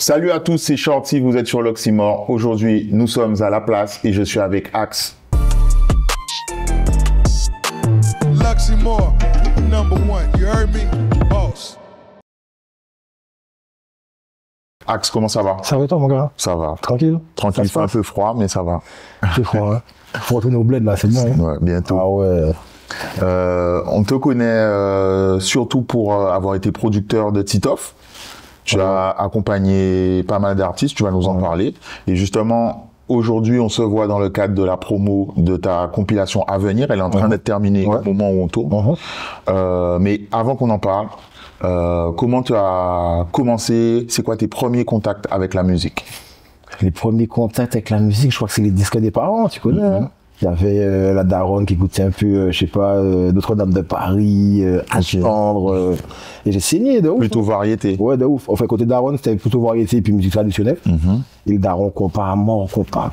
Salut à tous, c'est Shorty, vous êtes sur l'Oxymore. Aujourd'hui, nous sommes à La Place et je suis avec Axe. L'Oxymore, #1, you heard me? Boss. Axe, comment ça va? Ça va toi mon gars? Ça va. Tranquille? Tranquille, il fait un peu froid, mais ça va. C'est froid, hein? Faut retourner au bled là, c'est bon. Hein? Ouais, bientôt. Ah ouais. On te connaît surtout pour avoir été producteur de Titoff. Tu as accompagné pas mal d'artistes, tu vas nous en parler. Et justement, aujourd'hui, on se voit dans le cadre de la promo de ta compilation à venir. Elle est en train d'être terminée au moment où on tourne. Mais avant qu'on en parle, comment tu as commencé? C'est quoi tes premiers contacts avec la musique? Les premiers contacts avec la musique, je crois que c'est les disques des parents, tu connais. Hein? Il y avait la daronne qui écoutait un peu, je sais pas, Notre-Dame de Paris, Attendre, et j'ai saigné de ouf. Plutôt variété. Ouais, de ouf. Enfin, côté daronne, c'était plutôt variété et puis musique traditionnelle. Et le daron compas à mort, compas,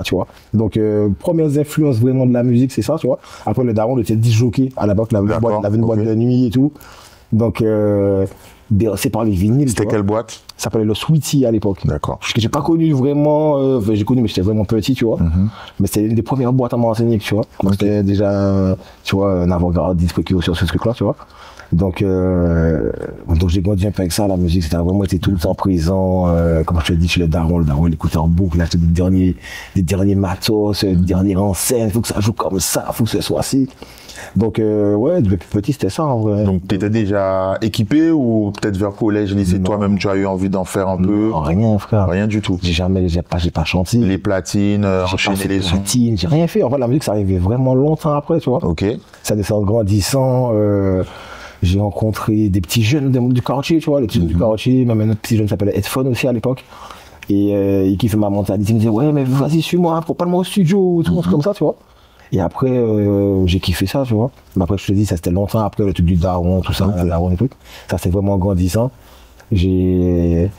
tu vois. Donc, premières influences vraiment de la musique, c'est ça, tu vois. Après, le daron était disjockey à l'époque, il avait une boîte de nuit et tout. Donc, c'est par les vinyles. C'était quelle boîte? Ça s'appelait le Sweetie à l'époque. D'accord. Que j'ai pas connu vraiment, j'ai connu mais j'étais vraiment petit, tu vois. Mais c'était une des premières boîtes à m'enseigner, tu vois. Donc c'était déjà, tu vois, un avant-gardiste sur ce truc-là, tu vois. Donc j'ai grandi un peu avec ça, la musique, c'était vraiment été tout le temps présent. Comme je te dis, chez le daron il écoutait en boucle, il achetait des derniers matos, des dernières enseignes, faut que ça joue comme ça, faut que ce soit assis. Donc ouais, depuis petit c'était ça en vrai. Donc tu étais déjà équipé ou peut-être vers collège, lycée, toi-même tu as eu envie d'en faire un peu? Non, rien frère. Rien du tout. J'ai pas chanté. Les platines, enchaîner les sons. J'ai rien fait. En fait la musique ça arrivait vraiment longtemps après, tu vois. Ok. Ça descend en grandissant. J'ai rencontré des petits jeunes du quartier, tu vois, les petits jeunes du quartier, même un autre petit jeune qui s'appelait Headphone aussi à l'époque. Et il kiffait ma mentalité, il me disait ouais mais vas-y suis-moi, faut pas le moi au studio, tout comme ça, tu vois. Et après, j'ai kiffé ça, tu vois. Mais après, je te dis, ça c'était longtemps après le truc du daron, tout ça, la daron et tout. Ça c'est vraiment grandissant. Ouais,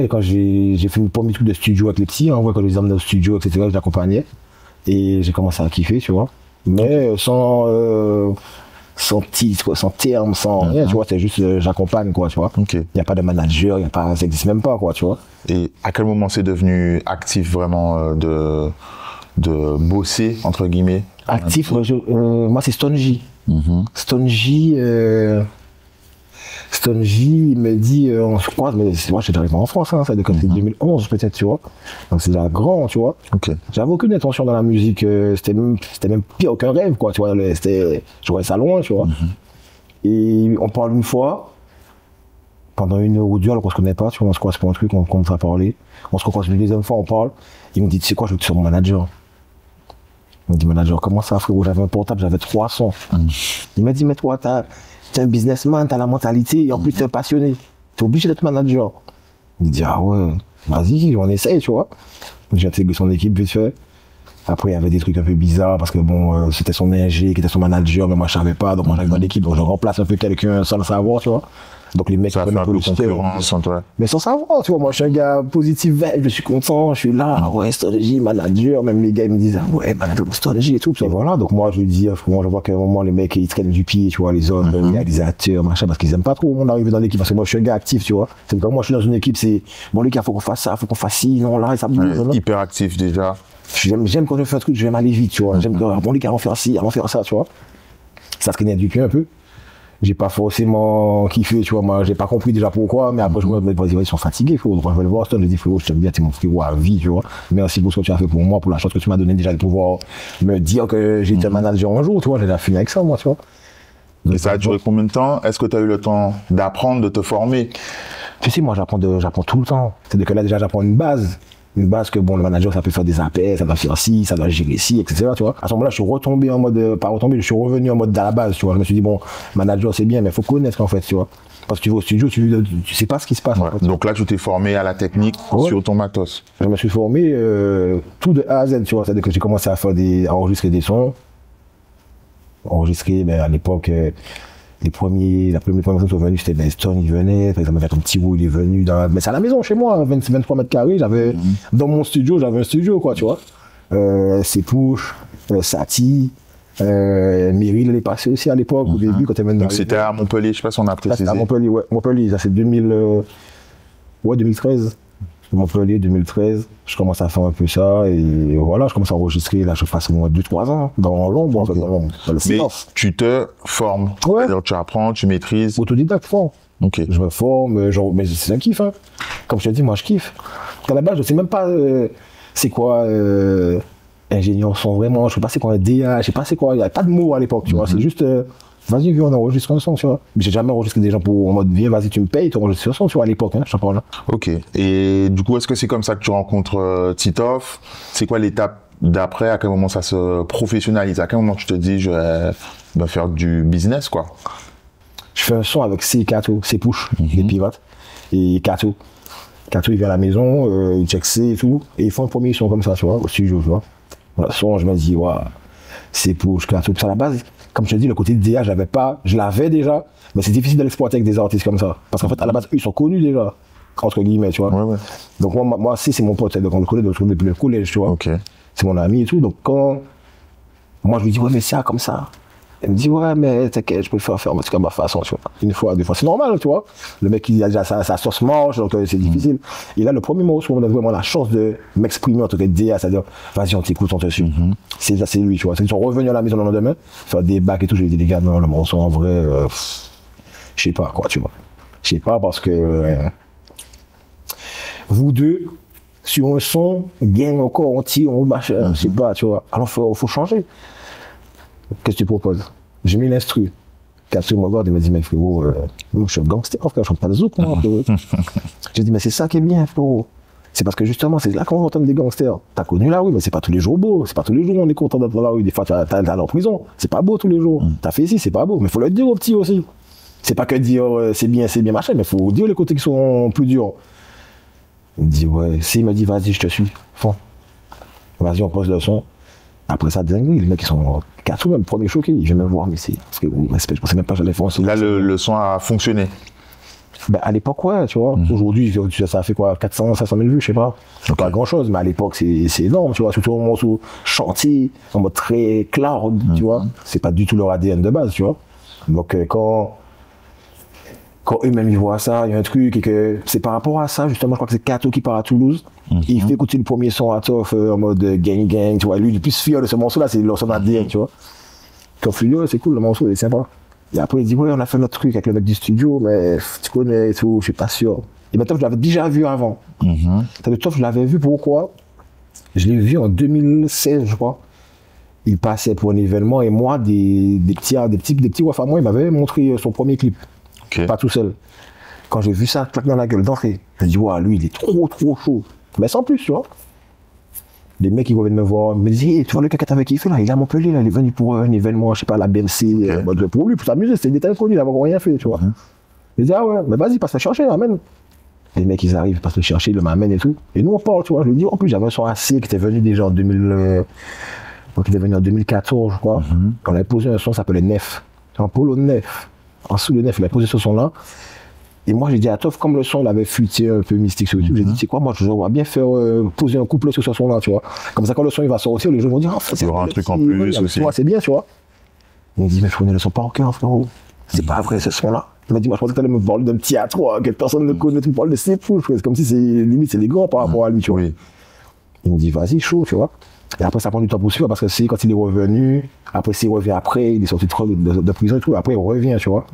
quand j'ai fait mon premier truc de studio avec les petits, en vrai, quand je les emmenais au studio, etc., je l'accompagnais. Et j'ai commencé à kiffer, tu vois. Mais sans titre, quoi, sans terme, sans rien, tu vois. C'est juste, j'accompagne, quoi, tu vois. Il n'y a pas de manager, ça n'existe même pas, quoi, tu vois. Et à quel moment c'est devenu actif vraiment de bosser, entre guillemets? Actif, moi c'est Stongy. Stongy, il me dit, on se croise, mais moi j'étais arrivé en France, hein, ça a comme 2011 peut-être, tu vois. Donc c'est déjà grand, tu vois. J'avais aucune intention dans la musique, c'était même pire qu'un rêve, quoi, tu vois. Je voyais ça loin, tu vois. Et on parle une fois, pendant une heure ou deux, alors qu'on se connaît pas, tu vois, on se croise pour un truc, on commence à parler. On se croise une deuxième fois, on parle. Il me dit, tu sais quoi, je veux que tu sois mon manager. Il me dit, manager, comment ça, frérot? J'avais un portable, j'avais 300. Il m'a dit, mais toi, t'es un businessman, t'as la mentalité, et en plus, t'es un passionné. T'es obligé d'être manager. Il me dit, ah ouais, vas-y, on essaye, tu vois. J'ai intégré son équipe vite fait. Après, il y avait des trucs un peu bizarres, parce que bon, c'était son ingé qui était son manager, mais moi, je savais pas, donc moi, j'arrive dans l'équipe, donc je remplace un peu quelqu'un sans le savoir, tu vois. Donc les mecs prenaient un peu concurrence, mais sans savoir, tu vois, moi je suis un gars positif, je suis content, je suis là, ouais, stratégie, manager, même les gars ils me disent, ah, ouais, manager, stratégie et tout, puis voilà, donc moi je lui dis, moi je vois qu'à un moment les mecs ils traînent du pied, tu vois, les hommes, les réalisateurs, machin, parce qu'ils aiment pas trop mon arrivée dans l'équipe, parce que moi je suis un gars actif, tu vois, c'est comme moi je suis dans une équipe, c'est, bon les gars, faut qu'on fasse ça, faut qu'on fasse ci, non, là, et ça me hyper actif déjà. J'aime quand je fais un truc, je vais m'aller vite, tu vois, j'aime quand, bon les gars, on va faire ci, on va faire ça, tu vois, ça traînait du pied un peu. J'ai pas forcément kiffé, tu vois, moi j'ai pas compris déjà pourquoi, mais après je me dis, ils sont fatigués, frérot. Donc je vais le voir, je dis, frérot, je t'aime bien, t'es mon frérot à vie, tu vois. Merci pour ce que tu as fait pour moi, pour la chance que tu m'as donné déjà de pouvoir me dire que j'étais manager un jour, tu vois, j'ai déjà fini avec ça, moi, tu vois. Et ça a duré combien de temps? Est-ce que tu as eu le temps d'apprendre, de te former? Tu sais, moi j'apprends tout le temps. C'est-à-dire que là déjà j'apprends une base que bon, le manager ça peut faire des appels, ça doit faire ci, ça doit gérer ci, etc. Tu vois. À ce moment-là, je suis retombé en mode, pas retombé, je suis revenu en mode à la base, tu vois. Je me suis dit, bon, manager c'est bien, mais il faut connaître en fait, tu vois. Parce que tu vas au studio, tu sais pas ce qui se passe. Ouais. En fait. Donc là, tu t'es formé à la technique sur ton matos. Je me suis formé tout de A à Z, tu vois. C'est-à-dire que j'ai commencé à enregistrer des sons. Enregistrer, à l'époque, les premiers sons qui sont venus, c'était Stone, il venait, par exemple, ton petit Woo, il est venu, mais c'est à la maison, chez moi, 23 mètres carrés, dans mon studio, j'avais un studio, quoi, tu vois. C'est Push, Sati, Meryl, elle est passée aussi à l'époque, au début, quand elle venait. Donc c'était à Montpellier, je sais pas si on a précisé. C'était à Montpellier, ouais. Montpellier, ça c'est 2000. Ouais, 2013. Montpellier, 2013. Je commence à faire un peu ça et voilà, je commence à enregistrer. Là, je passe au moins 2-3 ans dans l'ombre, okay. dans le silence. Mais tu te formes. Ouais. C'est-à-dire tu apprends, tu maîtrises. Autodidacte, fort. Ok. Je me forme, genre, mais c'est un kiff. Hein. Comme je te dis, moi, je kiffe. À la base, je sais même pas c'est quoi ingénieur son vraiment. Je sais pas c'est quoi un DA. Je sais pas c'est quoi. Il n'y a pas de mots à l'époque, tu vois. C'est juste. Vas-y, viens, on enregistre un son, tu vois. Mais j'ai jamais enregistré des gens pour en mode, viens, vas-y, tu me payes, tu enregistres un son, tu vois, à l'époque, hein, je t'en parle là. Ok. Et du coup, est-ce que c'est comme ça que tu rencontres Titoff? C'est quoi l'étape d'après? À quel moment ça se professionnalise? À quel moment tu te dis, je vais faire du business, quoi? Je fais un son avec Kato, Push, des pilotes, et Kato. Kato, il vient à la maison, il check C et tout, et ils font un premier son comme ça, tu vois, au studio, tu vois. Voilà, son, je me dis, waouh, Push, Kato, puis à la base, comme je te dis, le côté de DA, je l'avais déjà, mais c'est difficile de l'exploiter avec des artistes comme ça. Parce qu'en fait, à la base, eux, ils sont connus déjà, entre guillemets, tu vois. Ouais. Donc, moi c'est mon pote, donc on le connaît depuis le collège, tu vois. Okay. C'est mon ami et tout. Donc, quand moi, je lui dis, ouais, mais ça, comme ça. Elle me dit, ouais, mais t'inquiète, je peux le faire, mais c'est comme ma façon, tu vois. Une fois, deux fois, c'est normal, tu vois. Le mec, il a déjà sa sauce mange, donc c'est difficile. Et là, le premier morceau, on a vraiment la chance de m'exprimer en tant que DA, c'est-à-dire, vas-y, on t'écoute, on te suit. C'est lui, tu vois. Ils sont revenus à la maison le lendemain, faire des bacs et tout. J'ai dit, les gars, non, le morceau, en vrai, je sais pas, quoi, tu vois. Je sais pas, parce que vous deux, sur un son, gang encore, on tire, on machin, je sais pas, tu vois. Alors, faut changer. Qu'est-ce que tu proposes? J'ai mis l'instru. Catherine me regarde et me dit, mais frérot, je suis un gangster, frère, je chante pas de zouk, moi, frérot. J'ai dit, mais c'est ça qui est bien, frérot. C'est parce que justement, c'est là qu'on entend des gangsters. T'as connu la rue, mais c'est pas tous les jours beau. C'est pas tous les jours on est content d'être dans la rue. Des fois, t'as en prison. C'est pas beau tous les jours. T'as fait ici, c'est pas beau. Mais faut le dire aux petits aussi. C'est pas que dire c'est bien, machin, mais faut dire les côtés qui sont plus durs. Il me dit, ouais, il m'a dit, vas-y, je te suis. Fond. Vas-y, on pose le son. Après ça, dingue, les mecs, ils sont 4 ou même premier choqués. Ils viennent me voir, mais c'est. Parce que, respect, je pensais même pas que j'allais faire un son. Là, le son a fonctionné. Ben, à l'époque, ouais, tu vois. Aujourd'hui, ça a fait quoi, 400, 500 000 vues, je sais pas. C'est pas grand chose, mais à l'époque, c'est énorme, tu vois. Surtout au morceau chantier, en mode très cloud, tu vois. C'est pas du tout leur ADN de base, tu vois. Donc, quand eux-mêmes ils voient ça, il y a un truc, et que c'est par rapport à ça, justement, je crois que c'est Kato qui part à Toulouse. Il fait écouter le premier son à Toff en mode gang, tu vois. Lui, il est plus fier de ce morceau-là, c'est son ADN, tu vois. Toff lui dit, ouais, c'est cool, le morceau, il est sympa. Et après, il dit, ouais, on a fait notre truc avec le mec du studio, mais tu connais et tout, je suis pas sûr. Et maintenant, je l'avais déjà vu avant. Toff, je l'avais vu, pourquoi? Je l'ai vu en 2016, je crois. Il passait pour un événement, et moi, des petits wafs à moi, il m'avait montré son premier clip. Okay. Pas tout seul. Quand j'ai vu ça, claque dans la gueule d'entrée, je me dis, ouais, lui, il est trop chaud. Mais sans plus, tu vois. Les mecs, ils viennent me voir, me disent, hey, tu vois le caca avec qui il fait là, il est à Montpellier, là, il est venu pour un événement, je sais pas, la BMC, okay. Pour lui, pour s'amuser, c'était des détails connus, il n'avait rien fait, tu vois. Je dis, ah ouais, mais vas-y, passe le chercher, amène. Les mecs, ils arrivent, passent le chercher, ils le m'amènent et tout. Et nous, on parle, tu vois. Je lui dis, en plus, j'avais un son assez qui était venu déjà en 2000, donc il est venu en 2014, je crois. On avait posé un son, ça s'appelait Nef. Un polo Nef. En dessous de Nef, il a posé ce son-là. Et moi, j'ai dit à Toff, comme le son, il avait fuité un peu mystique sur YouTube, j'ai dit, c'est quoi, moi, je vois bien faire poser un couplet sur ce son-là, tu vois. Comme ça, quand le son, il va sortir, les gens vont dire, c'est un truc en plus aussi. C'est bien, tu vois. Il me dit, mais je connais le son par cœur, frérot. C'est pas vrai, ce son-là. Il m'a dit, moi, je pensais que tu allais me parler d'un petit A3, que personne ne connaît, tu me parles de ses fous. C'est comme si c'est limite, c'est les grands par rapport à lui, tu vois. Il me dit, vas-y, chaud, tu vois. Et après, ça prend du temps pour suivre parce que c'est quand il est revenu, après, s'il revient après, il est sorti de prison et tout, après, il revient, tu vois.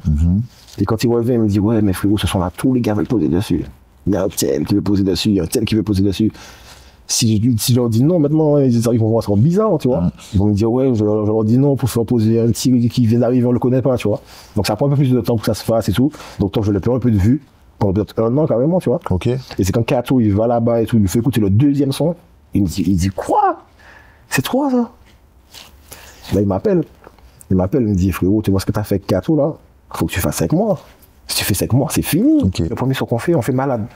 Et quand il revient, il me dit, ouais, mais frérot, ce sont là, tous les gars veulent poser dessus. Il y a un tel qui veut poser dessus, il y a un tel qui veut poser dessus. Si je leur dis non, maintenant, ils vont voir ça bizarre, tu vois. Ils vont me dire, ouais, je leur dis non pour faire poser un petit qui vient d'arriver, on le connaît pas, tu vois. Donc, ça prend un peu plus de temps pour que ça se fasse et tout. Donc, je le perds un peu de vue, pendant peut-être 1 an, carrément, tu vois. Okay. Et c'est quand Kato, il va là-bas et tout, il lui fait écouter le deuxième son, il dit, quoi? C'est toi, ça? Là, il m'appelle, il me dit, frérot, tu vois ce que t'as fait avec Kato, là? Faut que tu fasses avec moi. Si tu fais ça avec moi, c'est fini. Okay. Le premier son qu'on fait, on fait Malade.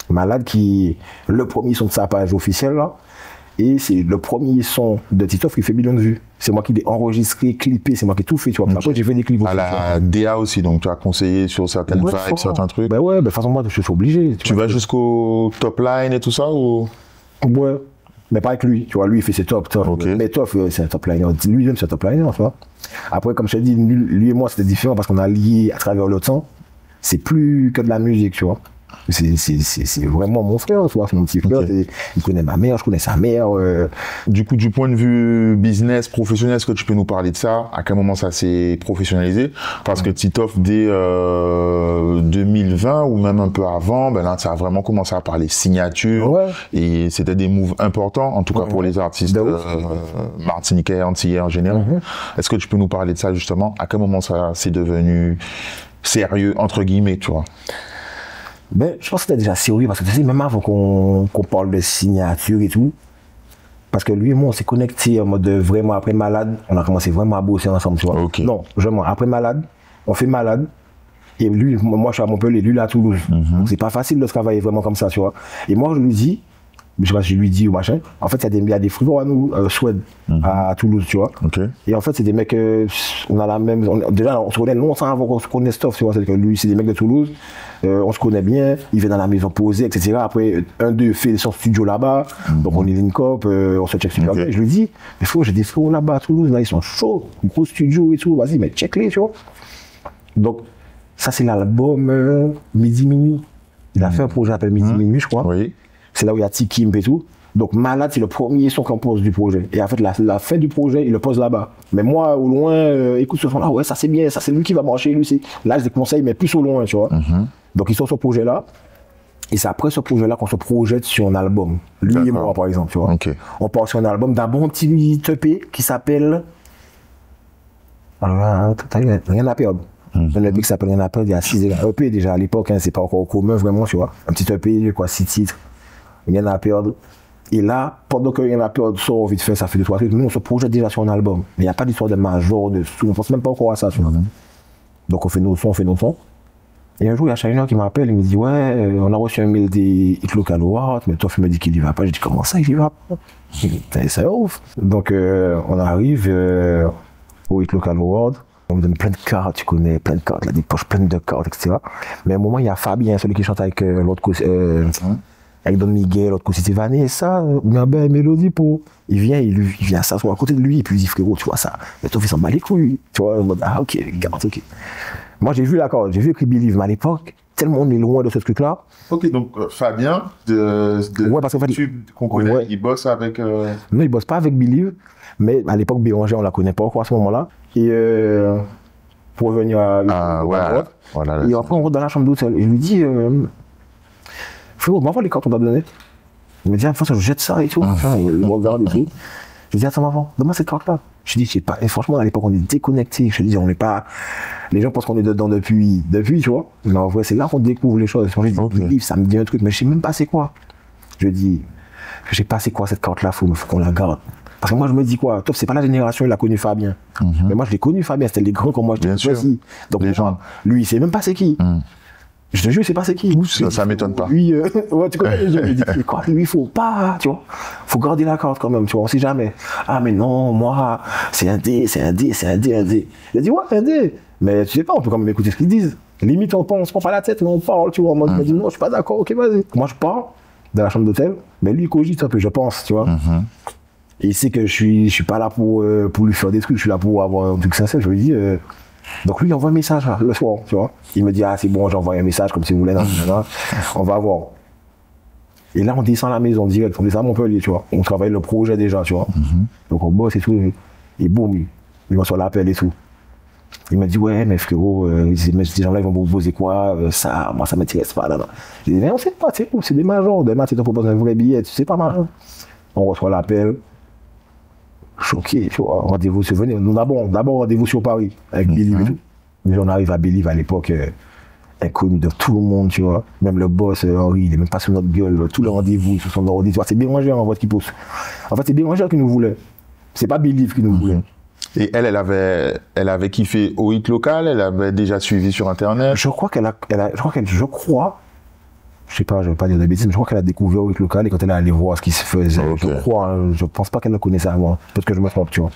Malade qui est le premier son de sa page officielle, là. Et c'est le premier son de Titoff qui fait millions de vues. C'est moi qui l'ai enregistré, clippé, c'est moi qui ai tout fait, tu vois. Après, j'ai fait des clips aussi. À la DA aussi, donc tu as conseillé sur certaines vibes, certains trucs. Ben ouais, de toute façon, moi, je suis obligé. Tu vas jusqu'au top line et tout ça, ou? Ouais. Mais pas avec lui, tu vois, lui il fait ses top. Okay. Mais Toff, c'est un top liner. Lui-même, c'est un top liner, tu vois. Après, comme je t'ai dit, lui et moi, c'était différent parce qu'on a lié à travers le temps. C'est plus que de la musique, tu vois. C'est vraiment mon frère, tu vois, c'est mon petit frère. Il connaît ma mère, je connais sa mère. Du coup, du point de vue business, professionnel, est-ce que tu peux nous parler de ça? À quel moment ça s'est professionnalisé? Parce que Titoff, dès 2020 ou même un peu avant, ben là, ça a vraiment commencé à parler signature. Et c'était des moves importants, en tout cas pour les artistes martiniquais, antillais en général. Est-ce que tu peux nous parler de ça, justement? À quel moment ça s'est devenu sérieux, entre guillemets, tu vois? Ben, je pense que c'était déjà sérieux parce que tu sais, même avant qu'on parle de signature et tout, parce que lui et moi, on s'est connectés en mode vraiment après Malade, on a commencé vraiment à bosser ensemble, tu vois. Non, vraiment, après Malade, on fait Malade, et lui, moi je suis à Montpellier, lui il est à Toulouse. Donc c'est pas facile de travailler vraiment comme ça, tu vois. Et moi je lui dis, je sais pas si je lui dis ou machin, en fait il y a des frigos à nous, Suède, à Toulouse, tu vois. Et en fait c'est des mecs, on a la même, déjà on se connaît longtemps avant qu'on se connaisse stuff, tu vois. C'est que lui c'est des mecs de Toulouse, on se connaît bien, il vient dans la maison poser, etc. Après un d'eux fait son studio là-bas, donc on est link up, on se check super bien. Je lui dis, mais frérot, j'ai des frères là-bas à Toulouse, là ils sont chauds, gros studio et tout, vas-y mais check-les, tu vois. Donc ça c'est l'album Midi Minuit. Il a fait un projet appelé Midi Minuit, je crois. C'est là où il y a Tikim et tout. Donc Malade, c'est le premier son qu'on pose du projet. Et en fait, la fin du projet, il le pose là-bas. Mais moi, au loin, écoute ce son-là, ouais, ça c'est bien, ça c'est lui qui va marcher, lui c'est. Là, je des conseils, mais plus au loin, tu vois. Donc ils sont sur ce projet-là. Et c'est après ce projet-là qu'on se projette sur un album. Lui et moi, par exemple, tu vois. On part sur un album d'un bon petit EP qui s'appelle. Rien à perdre. Un EP qui s'appelle Rien à perdre, il y a 6 EP déjà à l'époque, hein, c'est pas encore commun vraiment, tu vois. Un petit EP, quoi, 6 titres. Rien à perdre. Et là, pendant que Rien à perdre sort vite fait, ça fait 2-3 trucs, nous on se projette déjà sur un album. Mais il n'y a pas d'histoire de major, de sous, on pense même pas encore à ça, tu vois. Donc on fait nos sons, Et un jour, il y a Chagrin qui m'appelle, il me dit, ouais, on a reçu un mail des Hit Local Awards, mais toi, il me dit qu'il y va pas. J'ai dit, comment ça, il y va pas? C'est ouf. Donc on arrive au Hit Local Awards. On me donne plein de cartes, tu connais, plein de cartes, là, des poches pleines de cartes, etc. Mais à un moment, il y a Fabien, celui qui chante avec l'autre côté. Avec Don Miguel, l'autre côté, c'était Vanessa, ben Mélodie pour. Il vient s'asseoir à côté de lui, et puis il dit, frérot, tu vois ça, mais toi, il s'en bat les couilles. Tu vois, en mode, ah, ok, garde, ok. Moi, j'ai vu l'accord, j'ai vu écrit Believe, mais à l'époque, tellement on est loin de ce truc-là. Ok, donc Fabien, ouais, parce qu'en fait, qu'on connaît, il bosse avec. Non, il bosse pas avec Believe, mais à l'époque, Béranger, on la connaît pas encore à ce moment-là. Et pour revenir à. Voilà. Et après, on rentre dans la chambre d'hôtel, et je lui dis. Frérot, m'envoie les cartes qu'on t'a données. Il me dit, je jette ça et tout. Il me regarde et tout. Je lui dis, attends, maman, donne-moi cette carte-là. Je lui dis, je sais pas. Et franchement, à l'époque, on est déconnectés. Je lui dis, on n'est pas. Les gens pensent qu'on est dedans depuis, tu vois. Mais en vrai, c'est là qu'on découvre les choses. Je lui dis, ça me dit un truc, mais je sais même pas c'est quoi. Je lui dis, je sais pas c'est quoi cette carte-là, faut qu'on la garde. Parce que moi, je me dis quoi, top, c'est pas la génération, il a connu Fabien. Mais moi, je l'ai connu Fabien, c'était les grands comme moi, je l'ai choisi. Donc, les gens, lui, il sait même pas c'est qui. Je te jure, c'est pas c'est qui. Ça m'étonne pas. Lui, ouais, tu connais les gens, il dit, quoi, lui, il faut pas, tu vois. Faut garder la carte quand même, tu vois, on sait jamais. Ah, mais non, moi, c'est un dé. Il a dit, ouais, un dé. Mais tu sais pas, on peut quand même écouter ce qu'ils disent. Limite, on se prend pas la tête, mais on parle, tu vois. Moi, je me dis, non, je suis pas d'accord, ok, vas-y. Moi, je pars de la chambre d'hôtel, mais lui, il cogite un peu, je pense, tu vois. Et il sait que je suis pas là pour lui faire des trucs, je suis là pour avoir un truc sincère, je lui dis. Donc lui, il envoie un message là, le soir, tu vois. Il me dit, ah c'est bon, j'envoie un message comme si vous voulez, on va voir. Et là, on descend à la maison direct, on descend à Montpellier, tu vois. On travaille le projet déjà, tu vois. Donc on bosse et tout. Et boum, il reçoit l'appel et tout. Il me dit, ouais, mais frérot, ces gens-là, ils vont vous poser quoi ça, moi, ça m'intéresse pas. Là. Je dis, mais on sait pas, c'est des majors. Demain, tu te proposes un vrai billet, tu sais pas, major. On reçoit l'appel. Choqué, tu vois, rendez-vous se venir. Nous d'abord rendez-vous sur Paris avec Believe et tout. Mais on arrive à Believe à l'époque, inconnu de tout le monde, tu vois. Même le boss, Henri, il est même pas sur notre gueule. Tous les rendez-vous, sur son ordi, tu vois. C'est Béranger en voit qui pousse. En fait, c'est Béranger qui nous voulait. C'est pas Believe qui nous voulait. Et elle avait kiffé au hit local, elle avait déjà suivi sur Internet. Je sais pas, je veux pas dire de bêtises, mais je crois qu'elle a découvert au hit local et quand elle est allée voir ce qui se faisait, je pense pas qu'elle le connaissait avant. Peut-être que je me trompe, tu vois.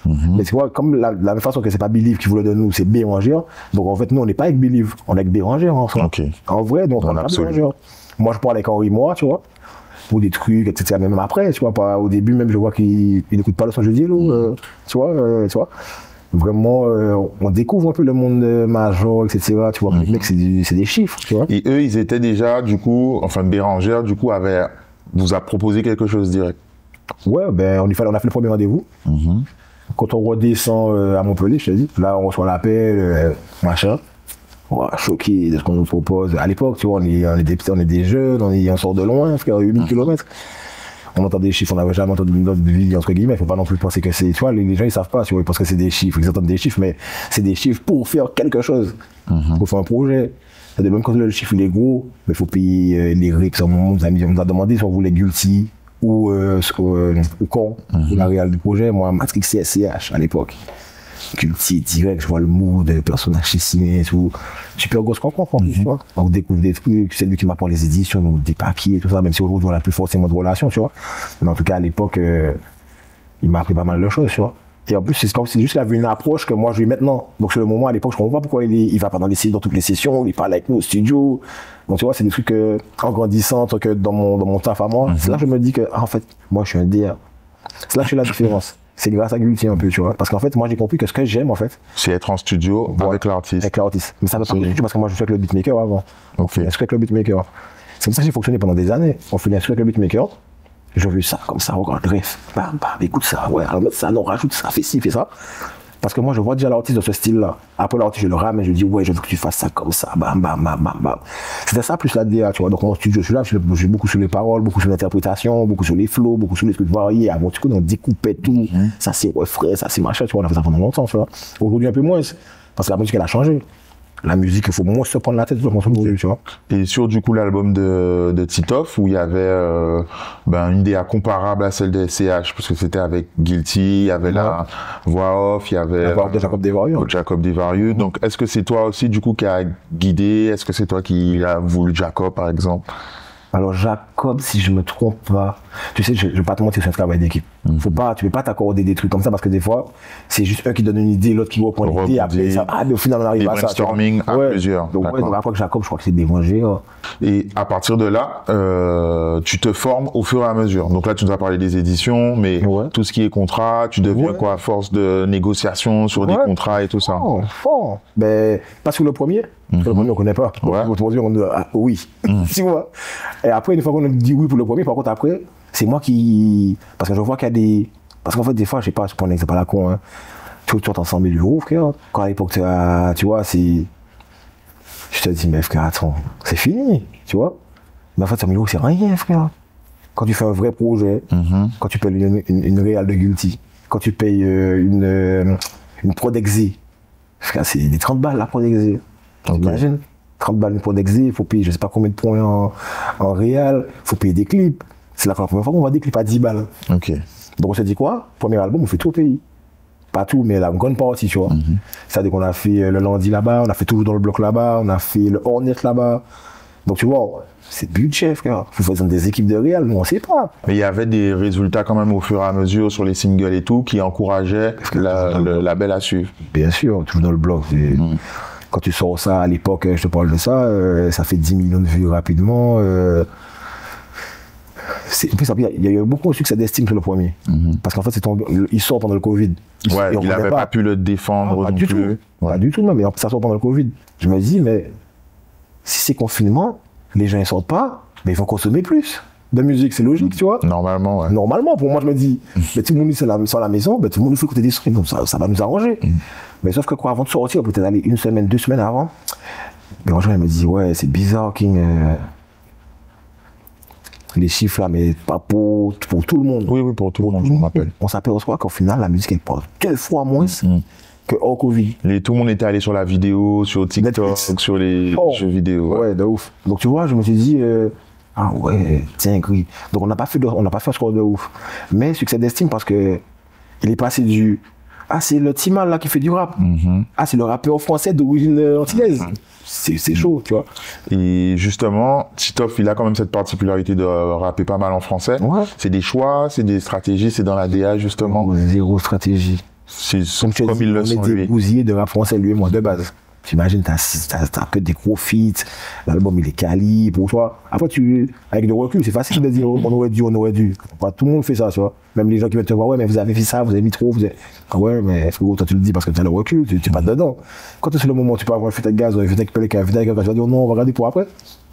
Mais tu vois, comme la même façon que c'est pas Believe qui voulait de nous, c'est Béranger. Donc en fait, nous, on n'est pas avec Believe, on est avec Béranger en soi. En vrai, donc on est avec Béranger. Moi, je parle avec Henri, moi, tu vois, pour des trucs, etc. Même après, tu vois, pas, au début, même, je vois qu'il n'écoute pas le son, je dis, tu vois. Vraiment, on découvre un peu le monde major, etc. Tu vois, les mecs, c'est des chiffres, tu vois. Et eux, ils étaient déjà, du coup, enfin, Bérangère, du coup, vous a proposé quelque chose direct. Ouais, ben, on a fait le premier rendez-vous. Quand on redescend à Montpellier, je te dis, là, on reçoit l'appel, machin. Ouais, choqué de ce qu'on nous propose. À l'époque, tu vois, on est des jeunes, on sort de loin, frère, 8000 km. On entend des chiffres, on n'avait jamais entendu notre vie, entre guillemets. Il ne faut pas non plus penser que c'est. Tu vois, les gens, ils ne savent pas, tu vois, ils pensent que c'est des chiffres. Ils entendent des chiffres, mais c'est des chiffres pour faire quelque chose. Pour faire un projet. C'est-à-dire, même quand le chiffre il est gros, il faut payer les RICS. On nous a demandé si on voulait Guilty ou Con, la réal du projet. Moi, Matrix CSCH à l'époque. Guilty, direct, je vois le mood, le personnage signé et tout. Super grosse rencontre en plus, tu vois. On découvre des trucs, c'est lui qui m'apprend les éditions, donc des papiers, tout ça, même si aujourd'hui on n'a plus forcément de relation, tu vois. Mais en tout cas, à l'époque, il m'a appris pas mal de choses, tu vois. Et en plus, c'est comme si juste il avait une approche que moi j'ai maintenant. Donc sur le moment, à l'époque, je comprends pas pourquoi il va pas dans toutes les sessions, il parle avec nous au studio. Donc tu vois, c'est des trucs en grandissant, en tant que dans mon taf à moi. C'est là que je me dis que, en fait, moi je suis un DA. C'est là que je fais la différence. C'est grâce à Guilty un peu, tu vois. Parce qu'en fait, moi, j'ai compris que ce que j'aime, en fait, c'est être en studio avec l'artiste. Avec l'artiste. Mais ça ne veut pas dire du tout parce que moi, je suis avec le beatmaker avant. On fait un truc avec le beatmaker. C'est comme ça que j'ai fonctionné pendant des années. On fait un truc avec le beatmaker. J'ai vu ça, comme ça, regarde, bref. Bam, bam, écoute ça, ouais, alors ça, non, rajoute ça, fais ci, fais ça. Parce que moi, je vois déjà l'artiste de ce style-là. Après l'artiste, je le ramène, je dis, ouais, je veux que tu fasses ça comme ça, bam, bam, bam, bam, bam. C'était ça plus la DA, tu vois. Donc, mon studio, je suis là, je suis beaucoup sur les paroles, beaucoup sur l'interprétation, beaucoup sur les flows, beaucoup sur les trucs variés. Avant, tu connais, on découpait tout. Ça, c'est refrain, ça, c'est machin, tu vois. On a fait ça pendant longtemps, tu vois. Aujourd'hui, un peu moins. Parce que la musique, elle a changé. La musique, il faut moins se prendre la tête, tu vois. Et sur, du coup, l'album de Titoff, où il y avait une DA comparable à celle de SCH, parce que c'était avec Guilty, il y avait la voix off, il y avait... La voix off de Jacob Desvarieux. Jacob Desvarieux. Donc, est-ce que c'est toi aussi, du coup, qui a guidé? Est-ce que c'est toi qui a voulu Jacob, par exemple? Alors Jacob, si je me trompe pas, tu sais, je vais pas te mentir, c'est un travail d'équipe. Tu peux pas t'accorder des trucs comme ça parce que des fois, c'est juste un qui donne une idée, l'autre qui reprend l'idée, après ça, mais au final on arrive à ça. Brainstorming à plusieurs. Donc après que Jacob, je crois que c'est démangé. Et à partir de là, tu te formes au fur et à mesure. Donc là, tu nous as parlé des éditions, mais tout ce qui est contrat, tu deviens quoi à force de négociations sur des contrats et tout ça? Fort. Ben, pas sur le premier. Le premier, on connaît pas. Oui. Tu vois. Et après, une fois qu'on a dit oui pour le premier, par contre, après, c'est moi qui. Parce que je vois qu'il y a des. Parce qu'en fait, des fois, je sais pas, je prends un exemple à la con, hein. Tu vois, t'ensemble du gros, frère. Quand à l'époque, tu vois, c'est. Je te dis, mais frère, attends, c'est fini, tu vois. Mais en fait, 100 000 €, c'est rien, frère. Quand tu fais un vrai projet, quand tu payes une réal de Guilty, quand tu payes une prod exé, frère, c'est des 30 balles la prod exé. T'imagines? 30 balles une prod exé, il faut payer je sais pas combien de points en réal, il faut payer des clips. C'est la première fois qu'on voit des clips à 10 balles. Ok. Donc on s'est dit quoi? Premier album, on fait tout au pays. Pas tout, mais la grande partie, tu vois. C'est-à-dire qu'on a fait le lundi là-bas, on a fait toujours dans le bloc là-bas, on a fait le Hornet là-bas. Donc tu vois, c'est budget, frère. Il faut faire des équipes de réal, nous on sait pas. Mais il y avait des résultats quand même au fur et à mesure sur les singles et tout qui encourageaient le label à suivre. Bien sûr, toujours dans le bloc. Quand tu sors ça à l'époque, je te parle de ça, ça fait 10 millions de vues rapidement. En plus, il y a eu beaucoup de succès d'estime sur le premier. Parce qu'en fait, il sort pendant le Covid. Il n'avait pas pu le défendre pas du tout. Pas du tout, mais ça sort pendant le Covid. Je me dis, mais si c'est confinement, les gens ne sortent pas, mais ils vont consommer plus de musique, c'est logique, tu vois. Normalement, ouais. Normalement, pour moi, je me dis, mais tout le monde est sur la maison, tout le monde fait écouter des streams, donc ça va nous arranger. Mais sauf que quoi, avant de sortir, peut-être aller 1 semaine, 2 semaines avant, les gens ils me disent, ouais, c'est bizarre, King. Les chiffres là, mais pas pour tout le monde. Oui, pour tout le monde, je me rappelle. On s'aperçoit qu'au final, la musique, elle parle 2 fois moins que hors Covid. Tout le monde était allé sur la vidéo, sur TikTok, Netflix. Sur les jeux vidéo. Ouais, de ouf. Donc tu vois, je me suis dit, ah ouais, tiens, gris. Donc on n'a pas fait un score de ouf. Mais succès d'estime parce que il est passé du. Ah, c'est le Timal là qui fait du rap. Ah, c'est le rappeur français d'origine antillaise. C'est chaud, tu vois. Et justement, Titoff, il a quand même cette particularité de rapper pas mal en français. Ouais. C'est des choix, c'est des stratégies, c'est dans la DA justement. Zéro stratégie. C'est comme il le sent, lui. On est des bousillés de rap français, lui et moi, de base. T'imagines, t'as que des gros feats, l'album il est quali, pour toi. Après, avec le recul, c'est facile de dire on aurait dû. Enfin, tout le monde fait ça, tu vois. Même les gens qui viennent te voir, ouais, mais vous avez fait ça, vous avez mis trop, Ah ouais, mais frérot, toi tu le dis parce que tu as le recul, tu n'es pas dedans. Quand tu es sur le moment, tu peux avoir un fête avec gaz, un fête avec quelqu'un, tu vas dire non, on va regarder pour après.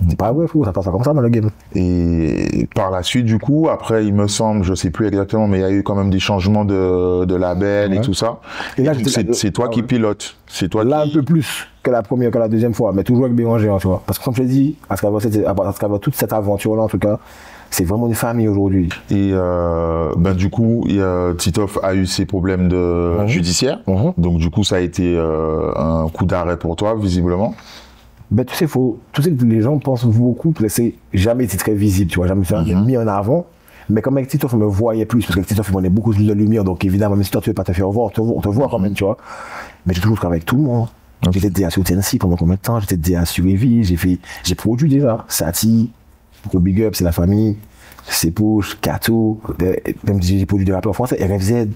C'est pas vrai, frérot, ça passe comme ça dans le game. Et par la suite, du coup, après, il me semble, je sais plus exactement, mais il y a eu quand même des changements de label et tout ça. Et là, c'est toi qui pilotes. C'est toi là, un peu plus que la première, que la deuxième fois, mais toujours avec Béranger, tu vois. Parce que comme je t'ai dit, à travers toute cette aventure-là, en tout cas, c'est vraiment une famille aujourd'hui. Et du coup, Titoff a eu ses problèmes judiciaires. Donc du coup, ça a été un coup d'arrêt pour toi, visiblement. Ben, tu sais, les gens pensent beaucoup que c'est jamais été très visible, tu vois, jamais fait mis en avant. Mais comme avec Titoff, on me voyait plus, parce que Titoff, il prenait beaucoup de lumière, donc évidemment, même si toi, tu veux pas te faire voir, on te voit quand même, tu vois. Mais j'ai toujours travaillé avec tout le monde. J'étais DA sur Tennessee pendant combien de temps? J'étais DA sur Evie, j'ai produit déjà. Sati, pour Big Up, c'est la famille. C'est Push, Kato, même j'ai produit des rappeurs français, RFZ,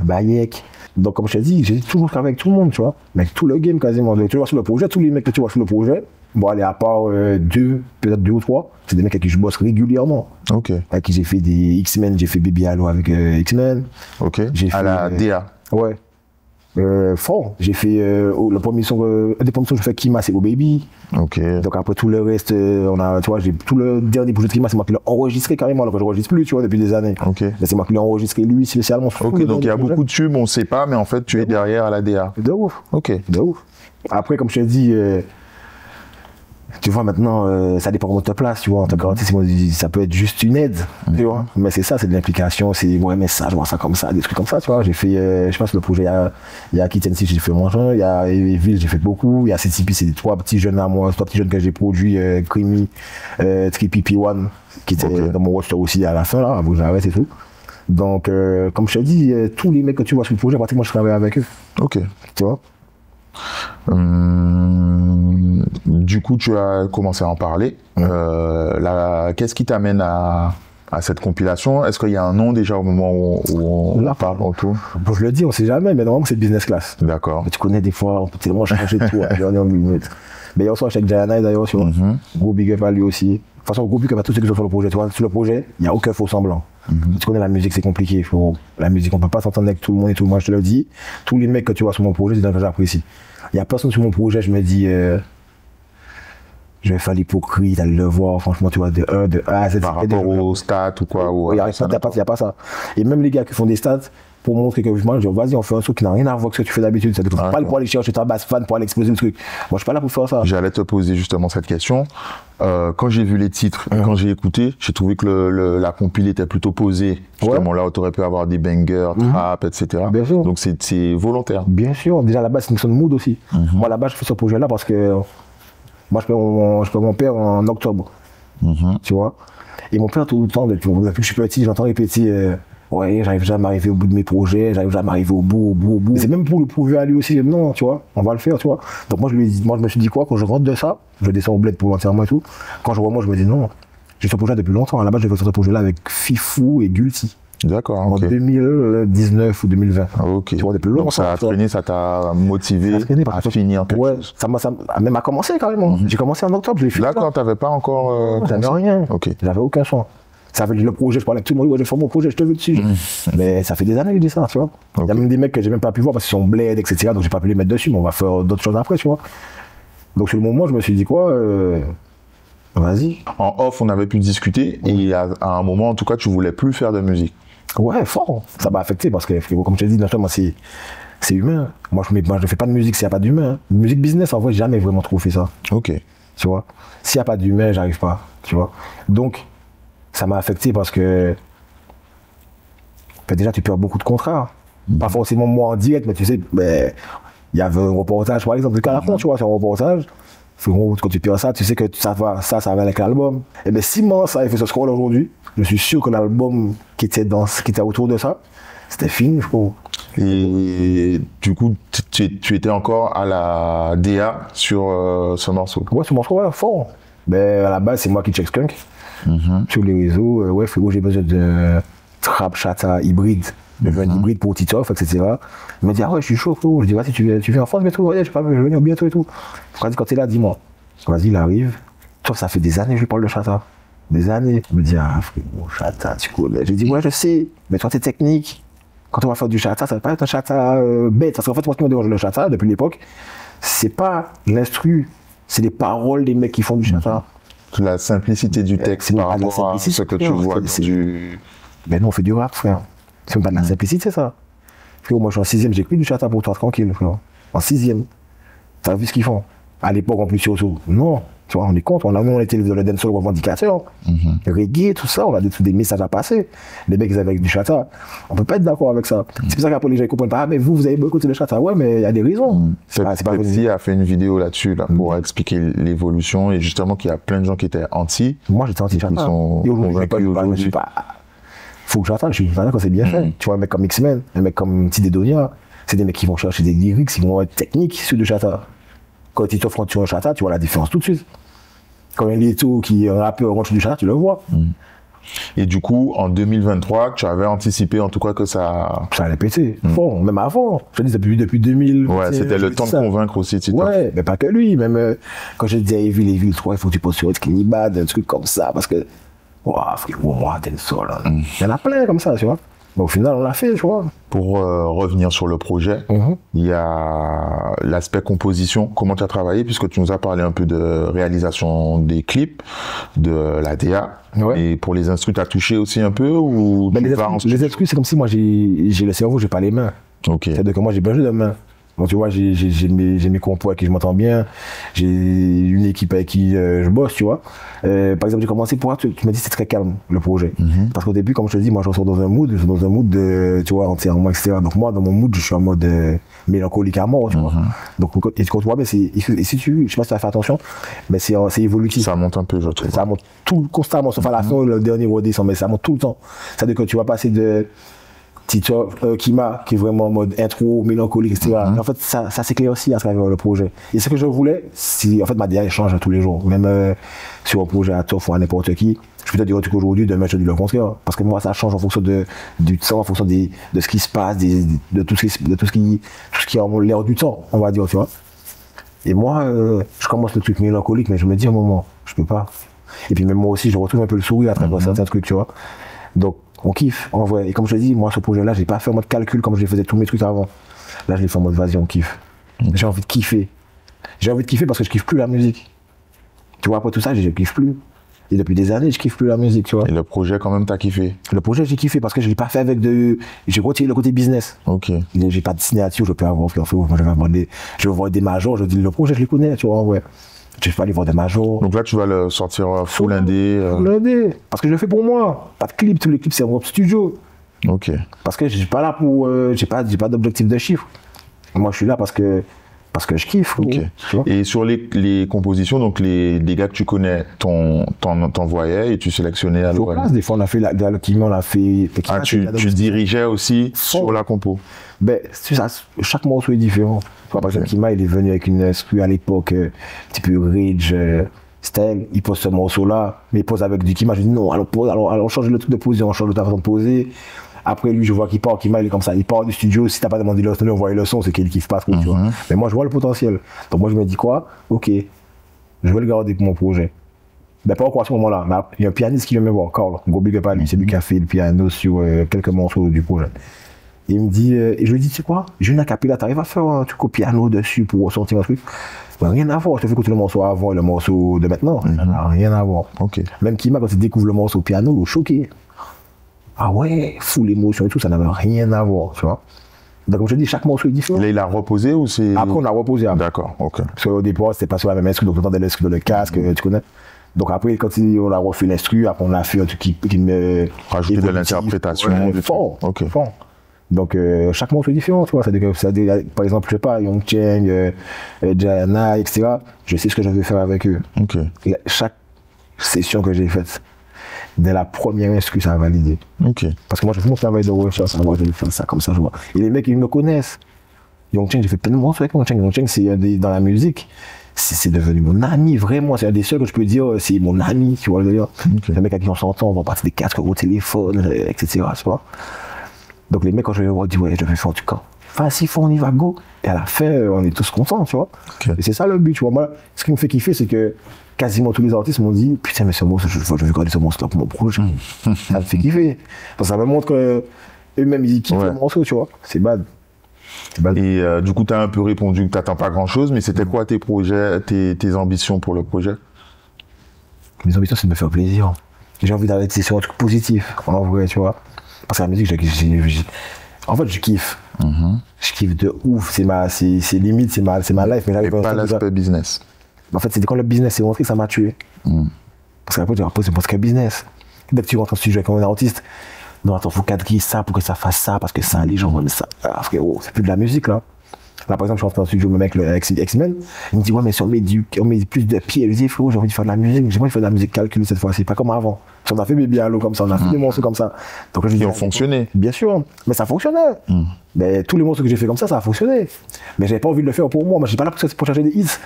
Bayek. Donc, comme je t'ai dit, j'ai toujours travaillé avec tout le monde, tu vois. Mais avec tout le game quasiment. Tu vois sur le projet, tous les mecs que tu vois sur le projet, bon, allez, à part peut-être deux ou trois, c'est des mecs avec qui je bosse régulièrement. Avec qui j'ai fait des X-Men, j'ai fait Baby Halo avec X-Men. À la DA. Ouais. Fort. J'ai fait le premier son, un des premiers sons que je fais Kima, c'est Oh Baby. Donc après tout le reste, tu vois, j'ai tout le dernier projet de Kima, c'est moi qui l'ai enregistré carrément, alors que je n'enregistre plus, tu vois, depuis des années. Mais c'est moi qui l'ai enregistré lui spécialement. Donc il y a beaucoup de tubes, on ne sait pas, mais en fait tu es derrière à la DA. De ouf. De ouf. Après, comme je t'ai dit, tu vois, maintenant, ça dépend comment tu te places, tu vois. En tant qu'artiste, ça peut être juste une aide, tu vois. Mais c'est ça, c'est de l'implication, c'est ouais, mais ça, je vois ça comme ça, des trucs comme ça, tu vois. J'ai fait, je pense, le projet, il y a Kittensi, j'ai fait moins, il y a Evil, j'ai fait beaucoup, il y a CTP, c'est des trois petits jeunes à moi, trois petits jeunes que j'ai produits, Creamy, Trippy P1, qui était dans mon roster aussi à la fin, là, avant que j'arrête et tout. Donc, comme je te dis, tous les mecs que tu vois sur le projet, pratiquement, je travaille avec eux. Tu vois. Du coup, tu as commencé à en parler. Qu'est-ce qui t'amène à cette compilation? Est-ce qu'il y a un nom déjà au moment où on parle en tout? Bon, je le dis, on sait jamais, mais normalement c'est business class. D'accord. Tu connais des fois, on peut tellement changer de tout. Mais il y a aussi avec Jayana d'ailleurs, tu vois. Gros big up à lui aussi. De toute façon, gros big up à tous ceux qui sont sur le projet. Tu vois, sur le projet, il n'y a aucun faux semblant. Tu connais la musique, c'est compliqué. La musique, on ne peut pas s'entendre avec tout le monde et tout. Moi, je te le dis, tous les mecs que tu vois sur mon projet, c'est des gens que j'apprécie. Il n'y a personne sur mon projet, je me dis, je vais faire l'hypocrite, aller le voir, franchement, tu vois, de A à Z. Par rapport aux stats ou quoi? Il n'y a pas ça. Et même les gars qui font des stats, pour montrer que moi, je dis, vas-y, on fait un truc qui n'a rien à voir avec ce que tu fais d'habitude. Tu ne pas pour aller chercher ta base fan, pour aller exploser le truc. Moi, je ne suis pas là pour faire ça. J'allais te poser justement cette question. Quand j'ai vu les titres, quand j'ai écouté, j'ai trouvé que la compile était plutôt posée. Justement, là où tu aurais pu avoir des bangers, trap, etc. Bien sûr. Donc c'est volontaire. Bien sûr. Déjà, à la base, c'est une question de mood aussi. Moi, à la base, je fais ce projet-là parce que moi, je perds mon père en octobre. Tu vois. Et mon père, tout le temps, depuis que je suis petit, j'entends répéter. Ouais, j'arrive jamais à m'arriver au bout de mes projets, j'arrive jamais à m'arriver au bout. C'est même pour le prouver à lui aussi, non, tu vois, on va le faire, tu vois. Donc moi, je me suis dit quoi, quand je rentre de ça, je descends au bled pour l'enterrement et tout. Quand je vois moi, je me dis non, j'ai ce projet depuis longtemps. À la base, j'ai fait ce projet-là avec Fifou et Gulti. D'accord, en 2019 ou 2020. Tu vois, depuis longtemps. Donc ça a traîné, ça t'a motivé à finir quelque chose. Ça même a commencé carrément. J'ai commencé en octobre, je l'ai fait. D'accord, t'avais pas encore... j'avais rien. J'avais aucun son. Ça fait le projet, je parlais avec tout le monde, ouais, je fais mon projet, je te veux dessus. Mais ça fait des années que je dis ça, tu vois. Il y a même des mecs que j'ai même pas pu voir parce qu'ils sont bled, etc. Donc j'ai pas pu les mettre dessus, mais on va faire d'autres choses après, tu vois. Donc sur le moment, je me suis dit quoi, vas-y. En off, on avait pu discuter et à un moment, en tout cas, tu voulais plus faire de musique. Ouais, fort. Ça m'a affecté parce que, comme je te dis, naturellement, c'est humain. Moi, je ne fais pas de musique s'il n'y a pas d'humain. Musique business, en vrai, j'ai jamais vraiment trop fait ça. Tu vois. S'il n'y a pas d'humain, j'arrive pas, tu vois. Donc, ça m'a affecté parce que déjà tu perds beaucoup de contrats. Pas forcément moi en direct, mais tu sais, il y avait un reportage par exemple de Caracon, tu vois, c'est un reportage. Quand tu perds ça, tu sais que ça va avec l'album. Et bien si moi ça avait fait ce scroll aujourd'hui, je suis sûr que l'album qui était autour de ça, c'était fini, je crois. Et du coup, tu étais encore à la DA sur ce morceau? Ouais, ce morceau, ouais, fort. Mais à la base, c'est moi qui check Skunk. Sur les réseaux, ouais, frérot, j'ai besoin de trap chata hybride, de un hybride pour Titoff, etc. Il m'a dit, ah ouais, je suis chaud, frérot. Je dis, vas-y, tu viens en France bientôt, ouais, je vais venir bientôt et tout. Quand t'es là, dis-moi. Vas-y, il arrive, Toi, ça fait des années que je parle de Chata. Des années. Il me dit, ah, frérot, Chata, tu connais. Je dis, ouais, je sais, mais toi, t'es technique. Quand on va faire du Chata, ça va pas être un Chata bête. Parce qu'en fait, moi, ce qui me dérange le Chata, depuis l'époque, c'est pas l'instru, c'est les paroles des mecs qui font du Chata. La simplicité du texte par rapport à ce que tu vois du... Ben non, on fait du rap, frère. C'est même pas de la simplicité, ça. Frère, moi, je suis en 6e, j'écris du Chata pour toi, tranquille, frère. En 6e. T'as vu ce qu'ils font? À l'époque, en plus, surtout. Non. Tu vois, on est contre. On était dans le dancehall revendicateur. Reggae, tout ça, on a des messages à passer. Les mecs, ils avaient du Chata. On peut pas être d'accord avec ça. C'est pour ça qu'après, les gens ne comprennent pas. Ah, mais vous avez boycotté le Chata. Ouais, mais il y a des raisons. Pepsi a fait une vidéo là-dessus, là, pour expliquer l'évolution et justement qu'il y a plein de gens qui étaient anti. Moi, j'étais anti-Chata. Ils sont convaincus aujourd'hui. Faut que j'attende, je suis content quand c'est bien fait. Tu vois, un mec comme X-Men, un mec comme Tidedonia, c'est des mecs qui vont chercher des lyrics, ils vont être techniques sur du Chata. Quand ils t'offrent sur un Chata, tu vois la différence tout de suite. Quand un Leto qui est un rappeur rentre sur du Chata, tu le vois. Et du coup, en 2023, tu avais anticipé en tout cas que ça... Ça allait péter. Bon, même avant. Je te dis depuis 2000. Ouais, c'était le temps de convaincre aussi, Tito. Ouais, mais pas que lui. Même quand je disais Evil 3, il faut que tu poses sur Skinny Bad, un truc comme ça, parce que... Waouh, frérot, moi, t'es le sol. Il y en a plein comme ça, tu vois. Mais au final, on l'a fait, tu vois. Pour revenir sur le projet, il y a l'aspect composition. Comment tu as travaillé, puisque tu nous as parlé un peu de réalisation des clips, de la DA. Ouais. Et pour les instrus, tu as touché aussi un peu ou ben les instrus, c'est comme si moi, j'ai le cerveau, j'ai pas les mains. Ok. C'est-à-dire que moi, j'ai besoin de mains. Donc tu vois, j'ai mes compos avec qui je m'entends bien, j'ai une équipe avec qui je bosse, tu vois. Par exemple, j'ai commencé pour tu m'as dit c'est très calme le projet. Parce qu'au début, comme je te dis, moi je ressors dans un mood de, tu vois, entièrement, etc. Donc moi, dans mon mood, je suis en mode mélancolique à mort, tu vois. Donc et quand tu vois, ben, et si tu, je sais pas si tu as fait attention, mais c'est évolutif. Ça monte un peu, je trouve. Ça monte constamment, sauf à la fin, le dernier redescend, mais ça monte tout le temps. C'est-à-dire que tu vas passer de Tito, Kima, qui est vraiment en mode intro, mélancolique, etc. En fait, ça s'éclaircit à travers le projet. Et ce que je voulais, c'est, en fait, ma DA change tous les jours. Même sur un projet à Toff ou à n'importe qui, je peux te dire un truc aujourd'hui, demain je te dis le contraire. Parce que moi, ça change en fonction du temps, en fonction de ce qui se passe, de tout ce qui a l'air du temps, on va dire, tu vois. Et moi, je commence le truc mélancolique, mais je me dis à un moment, je peux pas. Et puis même moi aussi, je retrouve un peu le sourire à travers certains trucs, tu vois. Donc, on kiffe, en vrai. Et comme je te dis, moi, ce projet-là, j'ai pas fait en mode calcul comme je les faisais tous mes trucs avant. Là, je l'ai fait en mode vas-y, on kiffe. J'ai envie de kiffer. J'ai envie de kiffer parce que je kiffe plus la musique. Tu vois, après tout ça, je kiffe plus. Et depuis des années, je kiffe plus la musique, tu vois. Et le projet, quand même, t'as kiffé? Le projet, j'ai kiffé parce que je l'ai pas fait avec j'ai retiré le côté business. Ok. J'ai pas de signature, je peux avoir, moi, je vais voir des majors, je dis le projet, je les connais, tu vois, en vrai. Je vais pas aller voir des majors. Donc là, tu vas le sortir full indé. Full indé. Parce que je le fais pour moi. Pas de clip, tous les clips, c'est en studio. Ok. Parce que je suis pas là pour. J'ai pas d'objectif de chiffre. Moi, je suis là parce que je kiffe. Ok. Et sur les compositions, donc les gars que tu connais t'envoyaient et tu sélectionnais à l'oreille. Des fois, on a fait le Kima, on a fait. Ah, tu dirigeais aussi sur la compo. Ben, c'est ça. Chaque morceau est différent. Par exemple, Kima, il est venu avec une instru à l'époque, un petit peu Rage style. Il pose ce morceau-là, mais il pose avec du Kima. Je dis non, alors change le truc de position, on change de façon de poser. Après, lui, je vois qu'il part, Kima, il est comme ça. Il part du studio. Si t'as pas demandé le son, on voit le son, c'est qu'il kiffe pas trop, tu vois. Mais moi, je vois le potentiel. Donc, moi, je me dis quoi? Ok, je vais le garder pour mon projet. Ben, pas encore à ce moment-là. Mais il y a un pianiste qui vient me voir, Carl. Gros big up à lui. C'est lui qui a fait le piano sur quelques morceaux du projet. Il me dit, et je lui dis, tu sais quoi, j'ai une acapella, t'arrives à faire un truc au piano dessus pour ressortir un truc? Ben, rien à voir, je te fais écouter le morceau avant et le morceau de maintenant. Rien à voir. Okay. Même Kima, quand il découvre le morceau au piano, il est choqué. Ah ouais, full émotion et tout, ça n'avait rien à voir, tu vois. Donc, comme je te dis, chaque morceau est différent. Là, il a reposé ou c'est. Après, on a reposé. D'accord, ok. Parce qu'au départ, c'était pas sur la même instru, donc on entendait l'instru dans le casque, tu connais. Donc après, quand on a refait l'instru, après on a fait un truc qui me. Rajouter de l'interprétation. Ouais, fort. Ok. Fort. Donc, chaque morceau est différent, tu vois. Par exemple, je sais pas, Young Cheng, Jayana, etc. Je sais ce que je veux faire avec eux. Ok. Chaque session que j'ai faite, dès la première instru, ça a validé. Ok. Parce que moi, je fais mon travail de recherche, je vais faire ça comme ça, je vois. Et les mecs, ils me connaissent. Young Cheng, j'ai fait plein de morceaux avec Young Cheng. Young Cheng, c'est dans la musique. C'est devenu mon ami, vraiment. C'est un des seuls que je peux dire, c'est mon ami, tu vois. C'est un mec à qui on s'entend, on va passer des casques au téléphone, etc. Tu vois. Donc les mecs, quand je vais voir, disent ouais, je vais faire du camp. vas-y, on y va, go. Et à la fin, on est tous contents, tu vois. Okay. Et c'est ça le but, tu vois. Moi, ce qui me fait kiffer, c'est que quasiment tous les artistes m'ont dit, putain, mais ce monstre, je veux garder ce monstre-là pour mon projet. Ça me fait kiffer. Parce que ça me montre qu'eux-mêmes, ils kiffent le morceau, tu vois. C'est bad. Et du coup, tu as un peu répondu que tu n'attends pas grand-chose, mais c'était quoi tes projets, tes ambitions pour le projet? Mes ambitions, c'est de me faire plaisir. J'ai envie d'arrêter sur un truc positif, en vrai, tu vois. Parce que la musique, en fait, je kiffe. Je kiffe de ouf. C'est limite, c'est ma life. Mais pas l'aspect business. En fait, c'est quand le business est rentré, ça m'a tué. Parce qu'après, c'est parce que business. Dès que tu rentres en studio avec un artiste, non, attends, faut cadrer ça pour que ça fasse ça, parce que ça, les gens aiment ça. Ah, frérot, c'est plus de la musique, là. Là, par exemple, je suis rentré en studio, avec le X-Men. Il me dit, ouais, mais si on met plus de pieds, je dis, frérot, j'ai envie de faire de la musique. J'ai envie de faire de la musique calculée cette fois-ci, pas comme avant. Si on a fait Baby Allo comme ça, on a fait des morceaux comme ça. Donc, ils ont fonctionné. Bien sûr, mais ça fonctionnait. Mais tous les morceaux que j'ai fait comme ça a fonctionné. Mais j'avais pas envie de le faire pour moi. Moi, je suis pas là pour chercher des hits.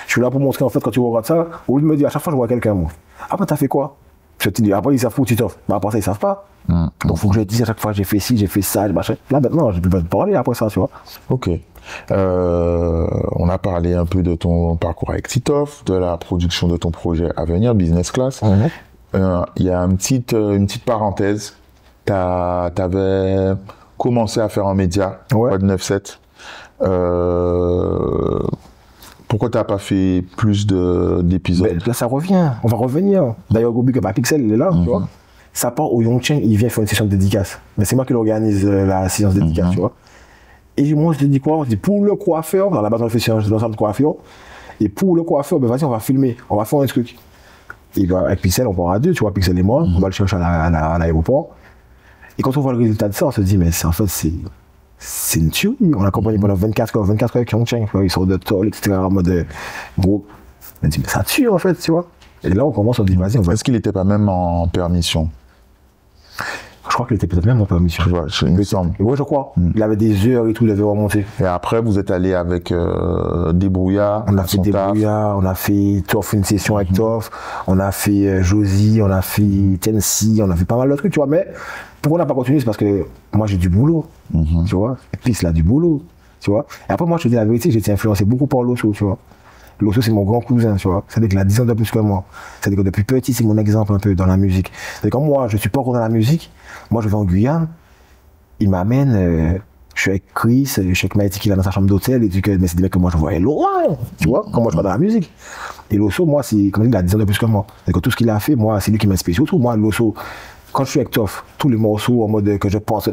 Je suis là pour montrer, en fait, quand tu regardes ça, au lieu de me dire, à chaque fois, je vois quelqu'un, moi. Après, t'as fait quoi? Je te dis, après, ils savent où tu t'offres. Mais après ça, ils savent pas. Donc, faut que je dise à chaque fois, j'ai fait ci, j'ai fait ça, machin. Là, maintenant, j'ai plus besoin de parler après ça, tu vois. Ok. On a parlé un peu de ton parcours avec Titoff, de la production de ton projet à venir, Business Class. Il y a une petite parenthèse. T'avais commencé à faire un média, Quad 97. Pourquoi t'as pas fait plus d'épisodes? Là, ça revient. On va revenir. D'ailleurs, Gobi, que Pixel, il est là, tu vois. Ça part au Yongchen, il vient faire une session de dédicace. Mais c'est moi qui organise la séance de dédicace, tu vois. Et moi, je te dis quoi? On se dit, pour le coiffeur, à la base, on fait séance de coiffeur. Et pour le coiffeur, ben vas-y, on va filmer. On va faire un truc. Et avec Pixel, on part à deux, tu vois, Pixel et moi. On va le chercher à l'aéroport. Et quand on voit le résultat de ça, on se dit, mais en fait, c'est une tuerie. On a accompagné pendant 24 heures avec Yongchen. Ils sortent de tôle, etc. En mode gros. On a dit, mais ça tue, en fait, tu vois. Et là, on commence, on dit, vas-y, on va. Est-ce qu'il n'était pas même en permission? Je crois qu'il était peut-être même en permission. Il me semble. Oui, je crois. Il avait des heures et tout, il avait remonté. Et après, vous êtes allé avec Débrouillard. On a fait Débrouillard, on a fait Toff, une session avec Toff, on a fait Josie, on a fait Tennessee, on a fait pas mal de trucs, tu vois. Mais pourquoi on n'a pas continué? C'est parce que moi, j'ai du boulot, tu vois. Et puis, il a du boulot, tu vois. Et après, moi, je te dis la vérité, j'ai été influencé beaucoup par Losso, tu vois. Losso, c'est mon grand cousin, tu vois. C'est-à-dire qu'il a 10 ans de plus que moi. C'est-à-dire que depuis petit, c'est mon exemple un peu dans la musique. C'est-à-dire que quand moi, je suis pas encore dans la musique, moi, je vais en Guyane, il m'amène, je suis avec Chris, je suis avec Maïti qui est dans sa chambre d'hôtel, et dit que mais c'est des mecs que moi, je voyais loin, tu vois, quand moi, je vais dans la musique. Et Losso, moi, c'est, comme il a 10 ans de plus que moi. C'est-à-dire que tout ce qu'il a fait, moi, c'est lui qui m'inspire. Surtout, moi, Losso, quand je suis avec Toff, tous les morceaux en mode que je pense,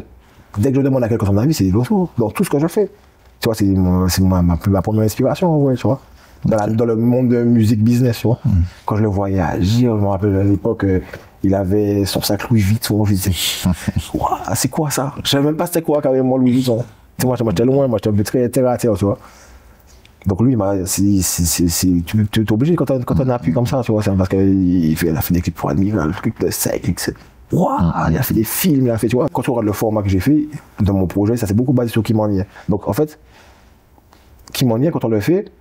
dès que je demande à quelqu'un son avis, c'est Losso, dans tout ce que je fais. Tu vois, c'est ma première inspiration, en vrai, tu vois. Dans le monde de musique business, tu vois. Quand je le voyais agir, je me rappelle à l'époque, il avait son sac Louis Vuitton. Je disais, c'est quoi ça? Je savais même pas c'était quoi carrément Louis Vuitton. Tu vois, j'étais loin, moi j'étais très terre à terre, tu vois. Donc lui, tu es obligé quand on appuie comme ça, tu vois, parce qu'il a fait des clips pour Admiral, des clips de Cycle, il a fait des films, il a fait, tu vois. Quand tu regardes le format que j'ai fait dans mon projet, ça s'est beaucoup basé sur Kim Manier. Donc en fait, Kim Manier, quand on le fait,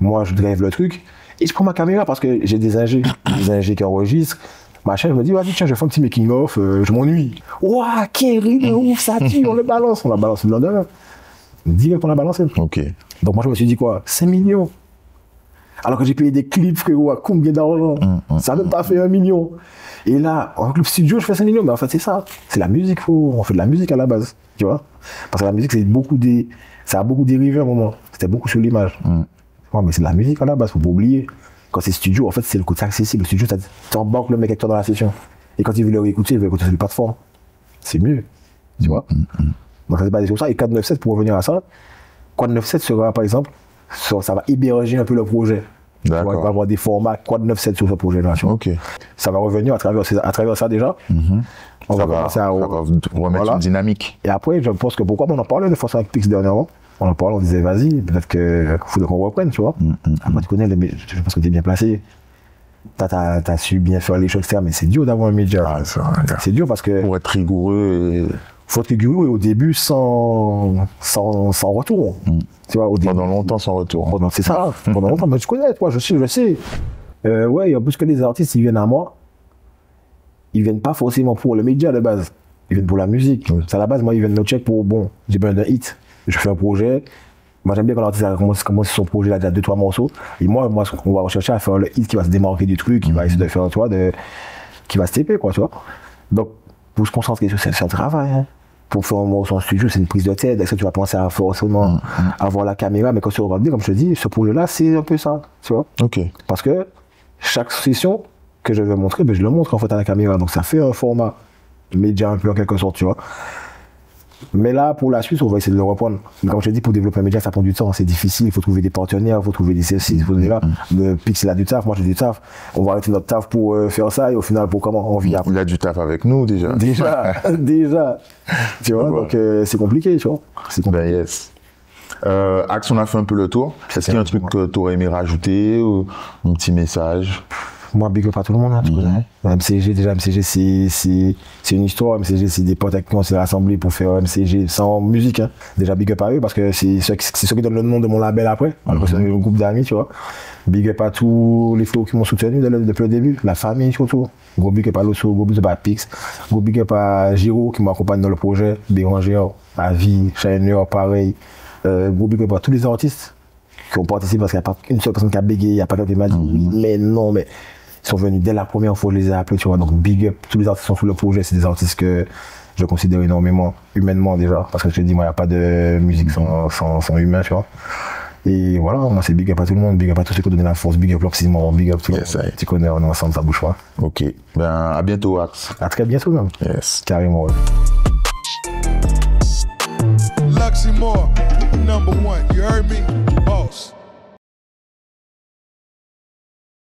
moi, je drive le truc et je prends ma caméra parce que j'ai des ingés qui enregistrent. Machin, je me dis, vas-y, tiens, je fais un petit making-of, je m'ennuie. Ouah, Kerry, de ouf, ça tue, on le balance. On l'a balancé le lendemain. Direct, on l'a balancé. Ok. Donc, moi, je me suis dit quoi? 5 millions. Alors que j'ai payé des clips, frérot, à combien d'argent? Ça n'a même pas fait 1 million. Et là, en club studio, je fais 5 millions. Mais en fait, c'est ça. C'est la musique, on fait de la musique à la base. Tu vois? Parce que la musique, ça a beaucoup dérivé à un moment. C'était beaucoup sur l'image. Ouais, mais c'est de la musique à la base, faut pas oublier. Quand c'est studio, en fait, c'est le côté accessible. Le studio, t'embarques le mec avec toi dans la session. Et quand il veut le réécouter, il veut écouter sur les plateformes. C'est mieux. Tu vois? Donc, ça s'est basé sur ça. Et 497, pour revenir à ça, 497 sera, par exemple, ça va héberger un peu le projet. D'accord. Il va avoir des formats 497 sur ce projet-là. Ok. Ça va revenir à travers ça déjà. On va commencer à remettre une dynamique. Et après, je pense que pourquoi on en parlait de façon avec Pix dernièrement. On en parlait, on disait vas-y, peut-être qu'il faudrait qu'on reprenne, tu vois. Après, tu connais, je pense que tu es bien placé. T'as su bien faire les choses, mais c'est dur d'avoir un média. C'est dur parce que. Pour être rigoureux. Faut être rigoureux au début sans retour. Tu vois, au début. Pendant longtemps sans retour. C'est ça, pendant longtemps. Mais tu connais, toi, je sais. Ouais, en plus que les artistes, ils viennent à moi. Ils viennent pas forcément pour le média de base. Ils viennent pour la musique. C'est à la base, moi, ils viennent me check pour, bon, j'ai besoin d'un hit. je fais un projet. Moi, j'aime bien quand l'artiste commence son projet, là, déjà 2-3 morceaux. Et moi, ce qu'on va rechercher à faire le hit qui va se démarquer du truc, qui va essayer de faire, tu vois, qui va se taper, quoi, tu vois. Donc, pour se concentrer sur c'est un travail, hein. Pour faire un morceau en studio, c'est une prise de tête. Est-ce que tu vas penser à forcément avoir la caméra? Mais quand tu regardes, comme je te dis, ce projet-là, c'est un peu ça, tu vois. Ok. Parce que chaque session que je vais montrer, ben, je le montre en fait à la caméra. Donc, ça fait un format média un peu en quelque sorte, tu vois. Mais là, pour la suite, on va essayer de le reprendre. Mais comme je te dis, pour développer un média, ça prend du temps, c'est difficile, il faut trouver des partenaires, il faut trouver des services, il faut là. Le Pix, il a du taf, moi j'ai du taf. On va arrêter notre taf pour faire ça et au final, pour comment on vit après. Il a du taf avec nous déjà. Déjà. Tu vois, ouais. Donc c'est compliqué, tu vois. Ben yes. Axe, on a fait un peu le tour. Est-ce qu'il y a un truc que tu aurais aimé rajouter ou un petit message? Moi, big up à tout le monde, hein, tu connais. MCG, déjà, MCG, c'est une histoire. MCG, c'est des potes avec qui on s'est rassemblés pour faire MCG sans musique. Hein. Déjà, big up à eux, parce que c'est ceux qui donnent le nom de mon label après. Alors, c'est un groupe d'amis, tu vois. Big up à tous les flots qui m'ont soutenu depuis le début. La famille, surtout. Gros big up à Losso, gros big up à Pix. Gros big up à Giro, qui m'accompagne dans le projet. Béranger, à Vie, Shiner, pareil. Gros big up à tous les artistes qui ont participé, parce qu'il n'y a pas une seule personne qui a bégayé, il n'y a pas d'autre qui m'a dit, mais non, mais ils sont venus dès la première fois, je les ai appelés, tu vois. Donc, big up, tous les artistes qui sont sur le projet, c'est des artistes que je considère énormément, humainement déjà. Parce que je te dis, moi, il n'y a pas de musique sans humain, tu vois. Et voilà, moi, c'est big up à tout le monde, big up à tous ceux qui ont donné la force, big up l'Occident, big up tout le monde. Tu connais, on est ensemble, ça bouge pas. Ok. Ben, à bientôt, Axe. À très bientôt, même. Yes. Carrément, ouais. Luxymore, #1, you heard me? Boss.